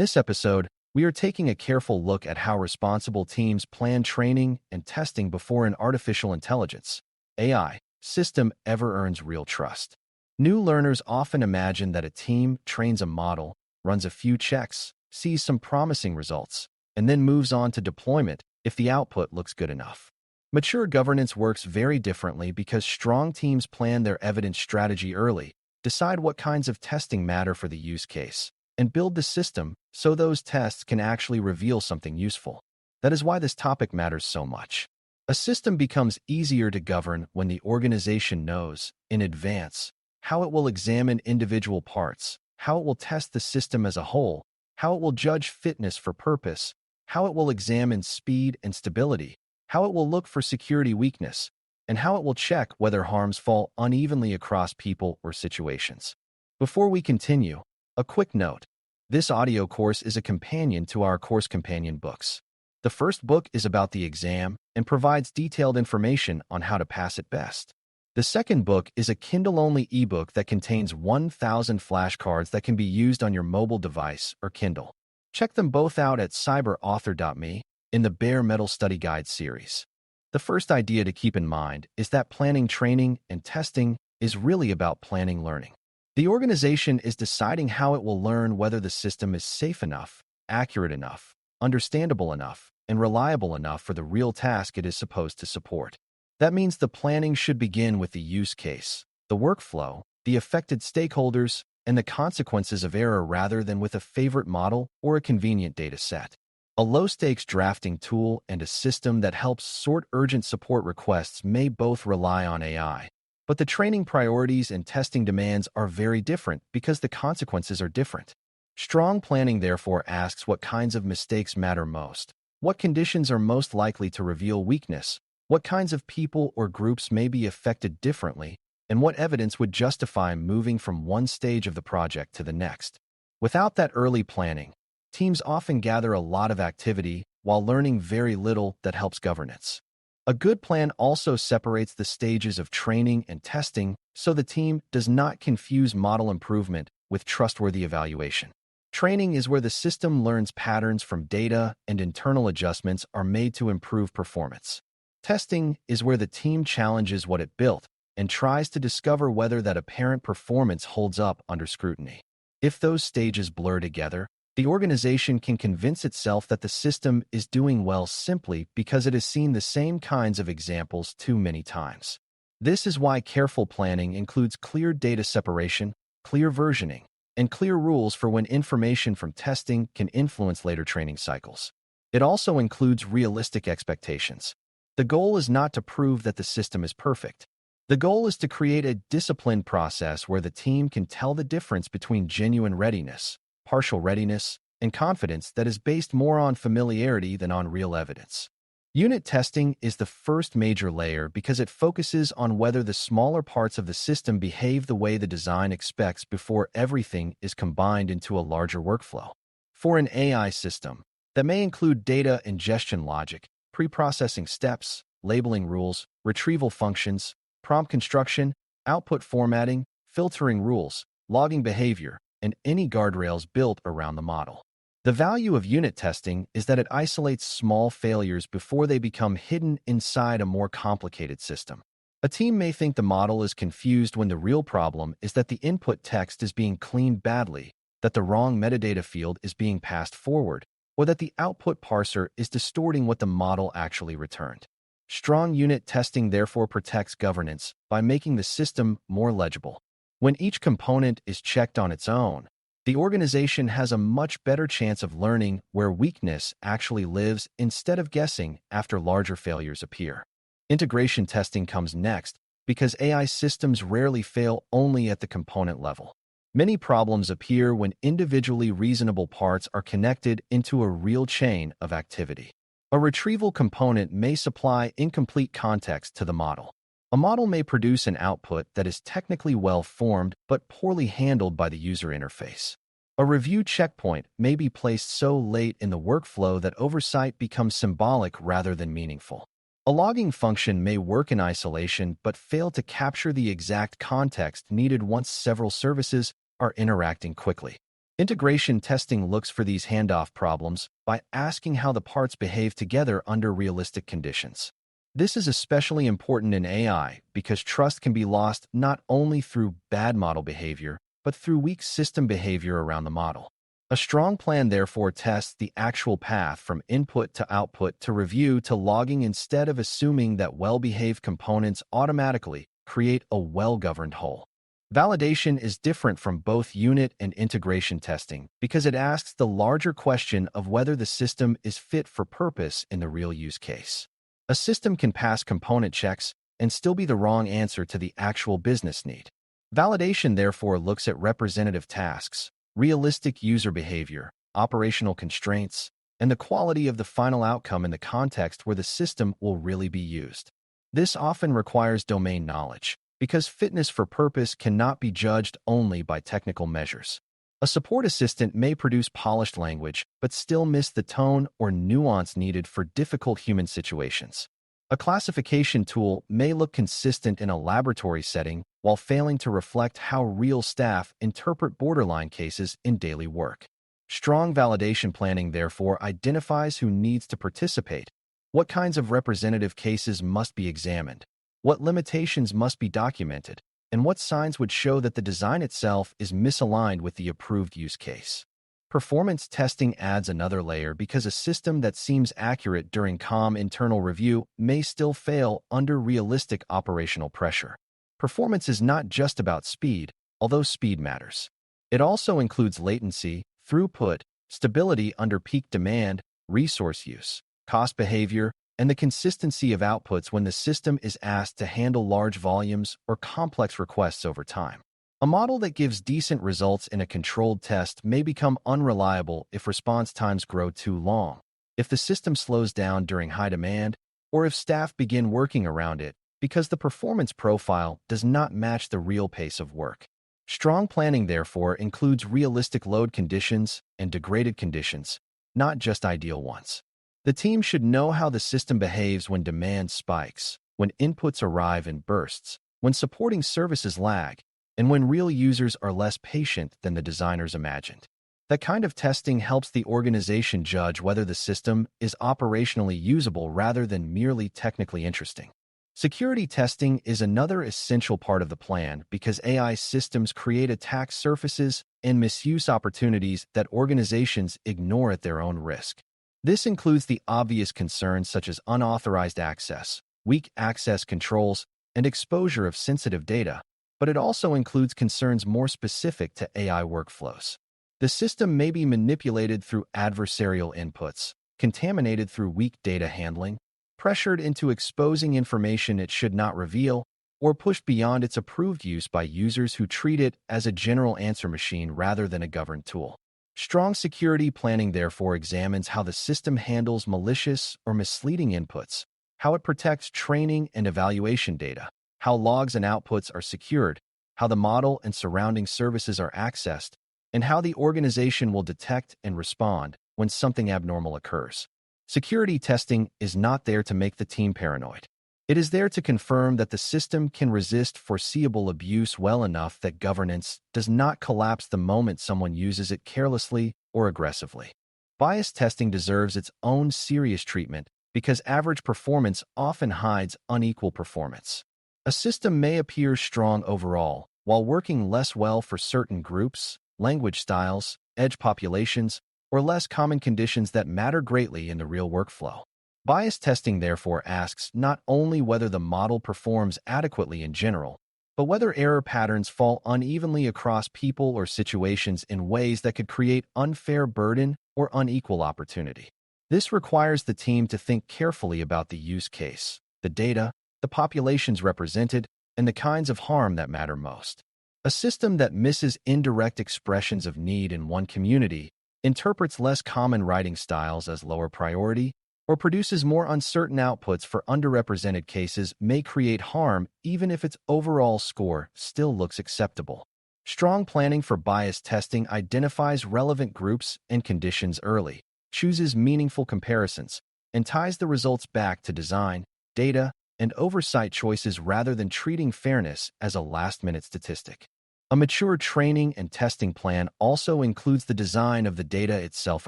this episode, we are taking a careful look at how responsible teams plan training and testing before an artificial intelligence (AI) system ever earns real trust. New learners often imagine that a team trains a model, runs a few checks, sees some promising results, and then moves on to deployment if the output looks good enough. Mature governance works very differently because strong teams plan their evidence strategy early, decide what kinds of testing matter for the use case, and build the system so those tests can actually reveal something useful. That is why this topic matters so much. A system becomes easier to govern when the organization knows, in advance, how it will examine individual parts, how it will test the system as a whole, how it will judge fitness for purpose, how it will examine speed and stability, how it will look for security weakness, and how it will check whether harms fall unevenly across people or situations. Before we continue, a quick note. This audio course is a companion to our course companion books. The first book is about the exam and provides detailed information on how to pass it best. The second book is a Kindle-only ebook that contains 1,000 flashcards that can be used on your mobile device or Kindle. Check them both out at cyber.author.me in the Bare Metal Study Guide series. The first idea to keep in mind is that planning training and testing is really about planning learning. The organization is deciding how it will learn whether the system is safe enough, accurate enough, understandable enough, and reliable enough for the real task it is supposed to support. That means the planning should begin with the use case, the workflow, the affected stakeholders, and the consequences of error rather than with a favorite model or a convenient data set. A low-stakes drafting tool and a system that helps sort urgent support requests may both rely on AI. But the training priorities and testing demands are very different because the consequences are different. Strong planning therefore asks what kinds of mistakes matter most, what conditions are most likely to reveal weakness, what kinds of people or groups may be affected differently, and what evidence would justify moving from one stage of the project to the next. Without that early planning, teams often gather a lot of activity while learning very little that helps governance. A good plan also separates the stages of training and testing so the team does not confuse model improvement with trustworthy evaluation. Training is where the system learns patterns from data and internal adjustments are made to improve performance. Testing is where the team challenges what it built and tries to discover whether that apparent performance holds up under scrutiny. If those stages blur together, the organization can convince itself that the system is doing well simply because it has seen the same kinds of examples too many times. This is why careful planning includes clear data separation, clear versioning, and clear rules for when information from testing can influence later training cycles. It also includes realistic expectations. The goal is not to prove that the system is perfect. The goal is to create a disciplined process where the team can tell the difference between genuine readiness, partial readiness, and confidence that is based more on familiarity than on real evidence. Unit testing is the first major layer because it focuses on whether the smaller parts of the system behave the way the design expects before everything is combined into a larger workflow. For an AI system, that may include data ingestion logic, pre-processing steps, labeling rules, retrieval functions, prompt construction, output formatting, filtering rules, logging behavior, and any guardrails built around the model. The value of unit testing is that it isolates small failures before they become hidden inside a more complicated system. A team may think the model is confused when the real problem is that the input text is being cleaned badly, that the wrong metadata field is being passed forward, or that the output parser is distorting what the model actually returned. Strong unit testing therefore protects governance by making the system more legible. When each component is checked on its own, the organization has a much better chance of learning where weakness actually lives instead of guessing after larger failures appear. Integration testing comes next because AI systems rarely fail only at the component level. Many problems appear when individually reasonable parts are connected into a real chain of activity. A retrieval component may supply incomplete context to the model. A model may produce an output that is technically well-formed but poorly handled by the user interface. A review checkpoint may be placed so late in the workflow that oversight becomes symbolic rather than meaningful. A logging function may work in isolation but fail to capture the exact context needed once several services are interacting quickly. Integration testing looks for these handoff problems by asking how the parts behave together under realistic conditions. This is especially important in AI because trust can be lost not only through bad model behavior, but through weak system behavior around the model. A strong plan therefore tests the actual path from input to output to review to logging instead of assuming that well-behaved components automatically create a well-governed whole. Validation is different from both unit and integration testing because it asks the larger question of whether the system is fit for purpose in the real use case. A system can pass component checks and still be the wrong answer to the actual business need. Validation therefore looks at representative tasks, realistic user behavior, operational constraints, and the quality of the final outcome in the context where the system will really be used. This often requires domain knowledge, because fitness for purpose cannot be judged only by technical measures. A support assistant may produce polished language, but still miss the tone or nuance needed for difficult human situations. A classification tool may look consistent in a laboratory setting while failing to reflect how real staff interpret borderline cases in daily work. Strong validation planning, therefore, identifies who needs to participate, what kinds of representative cases must be examined, what limitations must be documented, and what signs would show that the design itself is misaligned with the approved use case. Performance testing adds another layer because a system that seems accurate during calm internal review may still fail under realistic operational pressure. Performance is not just about speed, although speed matters. It also includes latency, throughput, stability under peak demand, resource use, cost behavior, and the consistency of outputs when the system is asked to handle large volumes or complex requests over time. A model that gives decent results in a controlled test may become unreliable if response times grow too long, if the system slows down during high demand, or if staff begin working around it because the performance profile does not match the real pace of work. Strong planning, therefore, includes realistic load conditions and degraded conditions, not just ideal ones. The team should know how the system behaves when demand spikes, when inputs arrive in bursts, when supporting services lag, and when real users are less patient than the designers imagined. That kind of testing helps the organization judge whether the system is operationally usable rather than merely technically interesting. Security testing is another essential part of the plan because AI systems create attack surfaces and misuse opportunities that organizations ignore at their own risk. This includes the obvious concerns such as unauthorized access, weak access controls, and exposure of sensitive data, but it also includes concerns more specific to AI workflows. The system may be manipulated through adversarial inputs, contaminated through weak data handling, pressured into exposing information it should not reveal, or pushed beyond its approved use by users who treat it as a general answer machine rather than a governed tool. Strong security planning therefore examines how the system handles malicious or misleading inputs, how it protects training and evaluation data, how logs and outputs are secured, how the model and surrounding services are accessed, and how the organization will detect and respond when something abnormal occurs. Security testing is not there to make the team paranoid. It is there to confirm that the system can resist foreseeable abuse well enough that governance does not collapse the moment someone uses it carelessly or aggressively. Bias testing deserves its own serious treatment because average performance often hides unequal performance. A system may appear strong overall while working less well for certain groups, language styles, edge populations, or less common conditions that matter greatly in the real workflow. Bias testing therefore asks not only whether the model performs adequately in general, but whether error patterns fall unevenly across people or situations in ways that could create unfair burden or unequal opportunity. This requires the team to think carefully about the use case, the data, the populations represented, and the kinds of harm that matter most. A system that misses indirect expressions of need in one community, interprets less common writing styles as lower priority, or produces more uncertain outputs for underrepresented cases may create harm even if its overall score still looks acceptable. Strong planning for bias testing identifies relevant groups and conditions early, chooses meaningful comparisons, and ties the results back to design, data, and oversight choices rather than treating fairness as a last-minute statistic. A mature training and testing plan also includes the design of the data itself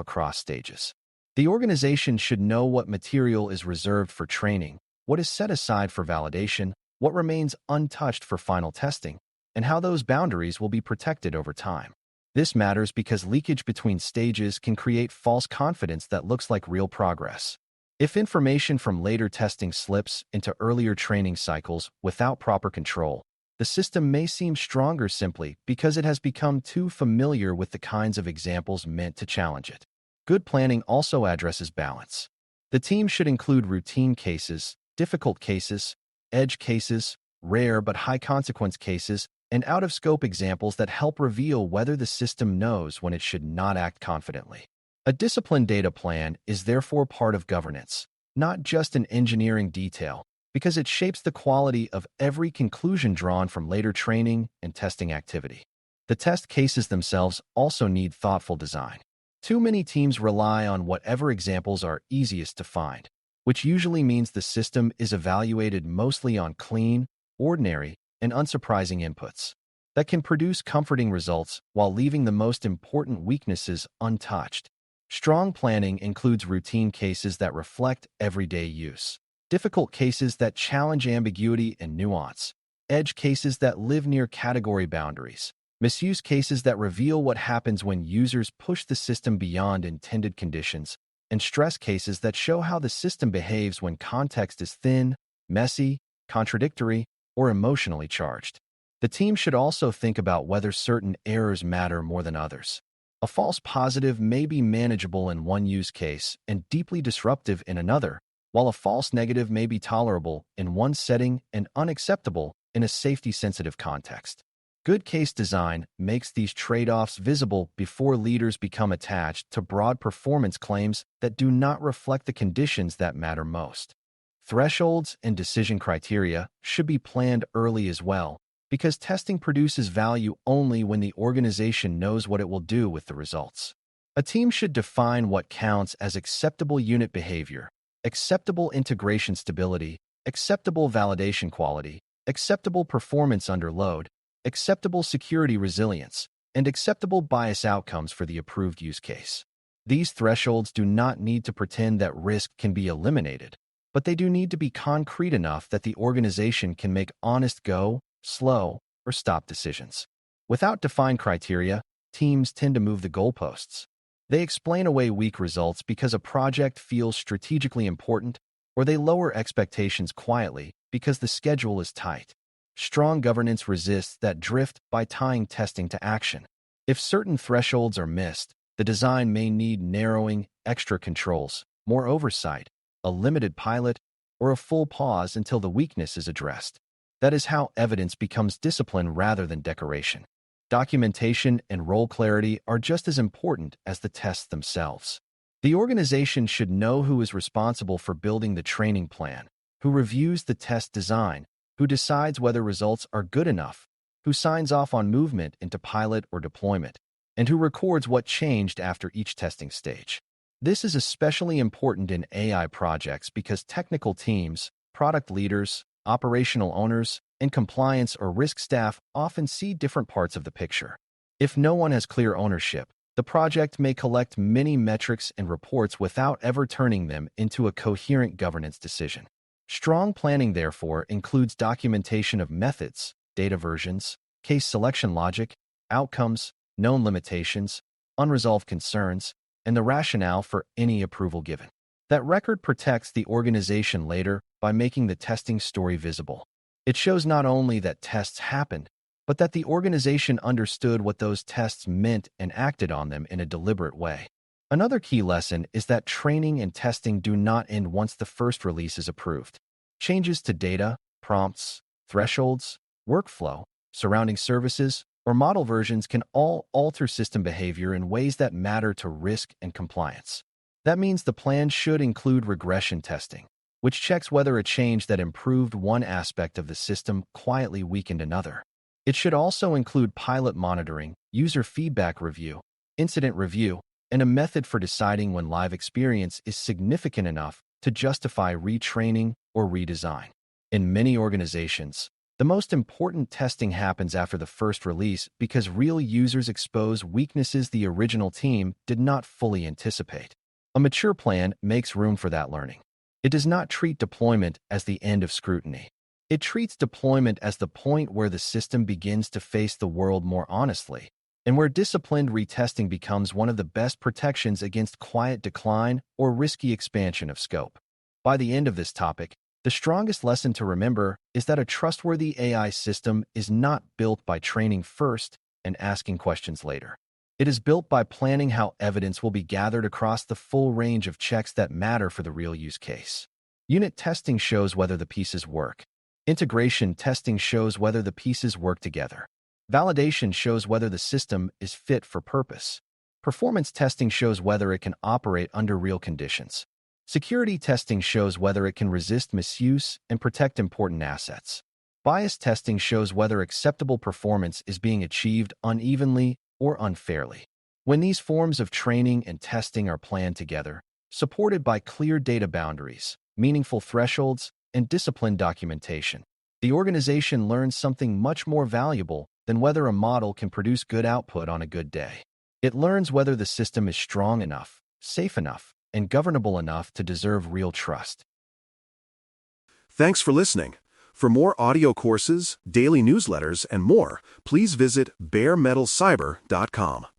across stages. The organization should know what material is reserved for training, what is set aside for validation, what remains untouched for final testing, and how those boundaries will be protected over time. This matters because leakage between stages can create false confidence that looks like real progress. If information from later testing slips into earlier training cycles without proper control, the system may seem stronger simply because it has become too familiar with the kinds of examples meant to challenge it. Good planning also addresses balance. The team should include routine cases, difficult cases, edge cases, rare but high-consequence cases, and out-of-scope examples that help reveal whether the system knows when it should not act confidently. A disciplined data plan is therefore part of governance, not just an engineering detail, because it shapes the quality of every conclusion drawn from later training and testing activity. The test cases themselves also need thoughtful design. Too many teams rely on whatever examples are easiest to find, which usually means the system is evaluated mostly on clean, ordinary, and unsurprising inputs that can produce comforting results while leaving the most important weaknesses untouched. Strong planning includes routine cases that reflect everyday use, difficult cases that challenge ambiguity and nuance, edge cases that live near category boundaries, misuse cases that reveal what happens when users push the system beyond intended conditions, and stress cases that show how the system behaves when context is thin, messy, contradictory, or emotionally charged. The team should also think about whether certain errors matter more than others. A false positive may be manageable in one use case and deeply disruptive in another, while a false negative may be tolerable in one setting and unacceptable in a safety-sensitive context. Good case design makes these trade-offs visible before leaders become attached to broad performance claims that do not reflect the conditions that matter most. Thresholds and decision criteria should be planned early as well, because testing produces value only when the organization knows what it will do with the results. A team should define what counts as acceptable unit behavior, acceptable integration stability, acceptable validation quality, acceptable performance under load, acceptable security resilience, and acceptable bias outcomes for the approved use case. These thresholds do not need to pretend that risk can be eliminated, but they do need to be concrete enough that the organization can make honest go, slow, or stop decisions. Without defined criteria, teams tend to move the goalposts. They explain away weak results because a project feels strategically important, or they lower expectations quietly because the schedule is tight. Strong governance resists that drift by tying testing to action. If certain thresholds are missed, the design may need narrowing, extra controls, more oversight, a limited pilot, or a full pause until the weakness is addressed. That is how evidence becomes discipline rather than decoration. Documentation and role clarity are just as important as the tests themselves. The organization should know who is responsible for building the training plan, who reviews the test design, who decides whether results are good enough, who signs off on movement into pilot or deployment, and who records what changed after each testing stage. This is especially important in AI projects because technical teams, product leaders, operational owners, and compliance or risk staff often see different parts of the picture. If no one has clear ownership, the project may collect many metrics and reports without ever turning them into a coherent governance decision. Strong planning, therefore, includes documentation of methods, data versions, case selection logic, outcomes, known limitations, unresolved concerns, and the rationale for any approval given. That record protects the organization later by making the testing story visible. It shows not only that tests happened, but that the organization understood what those tests meant and acted on them in a deliberate way. Another key lesson is that training and testing do not end once the first release is approved. Changes to data, prompts, thresholds, workflow, surrounding services, or model versions can all alter system behavior in ways that matter to risk and compliance. That means the plan should include regression testing, which checks whether a change that improved one aspect of the system quietly weakened another. It should also include pilot monitoring, user feedback review, incident review, and a method for deciding when live experience is significant enough to justify retraining or redesign. In many organizations, The most important testing happens after the first release because real users expose weaknesses the original team did not fully anticipate. A mature plan makes room for that learning. It does not treat deployment as the end of scrutiny. It treats deployment as the point where the system begins to face the world more honestly, and where disciplined retesting becomes one of the best protections against quiet decline or risky expansion of scope. By the end of this topic, the strongest lesson to remember is that a trustworthy AI system is not built by training first and asking questions later. It is built by planning how evidence will be gathered across the full range of checks that matter for the real use case. Unit testing shows whether the pieces work. Integration testing shows whether the pieces work together. Validation shows whether the system is fit for purpose. Performance testing shows whether it can operate under real conditions. Security testing shows whether it can resist misuse and protect important assets. Bias testing shows whether acceptable performance is being achieved unevenly or unfairly. When these forms of training and testing are planned together, supported by clear data boundaries, meaningful thresholds, and disciplined documentation, the organization learns something much more valuable than whether a model can produce good output on a good day. It learns whether the system is strong enough, safe enough, and governable enough to deserve real trust. Thanks for listening. For more audio courses, daily newsletters, and more, please visit DailyCyber.News.